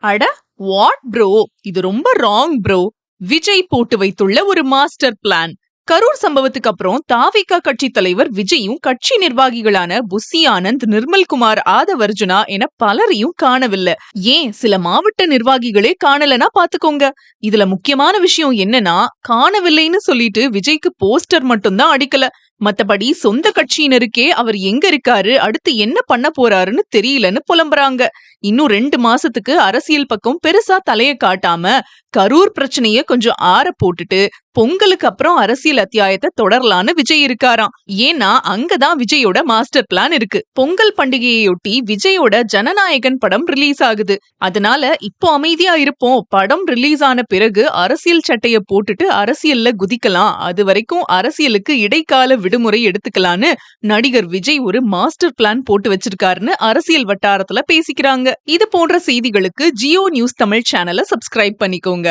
அட what bro, இது ரொம்ப ராங் ப்ரோ. விஜய் போட்டு வைத்துள்ள ஒரு மாஸ்டர் பிளான். கரூர் சம்பவத்துக்கு அப்புறம் தாவிக கட்சி தலைவர் விஜயும் கட்சி நிர்வாகிகளான புஷி ஆனந்த், நிர்மல்குமார், ஆதவர்ஜுனா என பலரையும் காணவில்லை. ஏன் சில மாவட்ட நிர்வாகிகளே காணலனா பாத்துக்கோங்க. இதுல முக்கியமான விஷயம் என்னன்னா, காணவில்லைன்னு சொல்லிட்டு விஜய்க்கு போஸ்டர் மட்டும்தான் அடிக்கல. மத்தபடி சொந்த கட்சியினருக்கே அவர் எங்க இருக்காரு, அடுத்து என்ன பண்ண போறாருன்னு தெரியலன்னு புலம்புறாங்க. இன்னும் 2 மாசத்துக்கு அரசியல் பக்கம் பெருசா தலைய காட்டாம கரூர் பிரச்சனைய கொஞ்சம் ஆற போட்டுட்டு பொங்கலுக்கு அப்புறம் அரசியல் அத்தியாயத்தை தொடரலான்னு விஜய் இருக்காராம். ஏன்னா அங்கதான் விஜயோட மாஸ்டர் பிளான் இருக்கு. பொங்கல் பண்டிகையொட்டி விஜயோட ஜனநாயகன் படம் ரிலீஸ் ஆகுது. அதனால இப்போ அமைதியா இருப்போம், படம் ரிலீஸ் ஆன பிறகு அரசியல் சட்டைய போட்டுட்டு அரசியல்ல குதிக்கலாம், அது வரைக்கும் அரசியலுக்கு இடைக்கால விடுமுறை எடுத்துக்கலான்னு நடிகர் விஜய் ஒரு மாஸ்டர் பிளான் போட்டு வச்சிருக்காருன்னு அரசியல் வட்டாரத்துல பேசிக்கிறாங்க. இது போன்ற செய்திகளுக்கு ஜியோ நியூஸ் தமிழ் சேனலை சப்ஸ்கிரைப் பண்ணிக்கோங்க.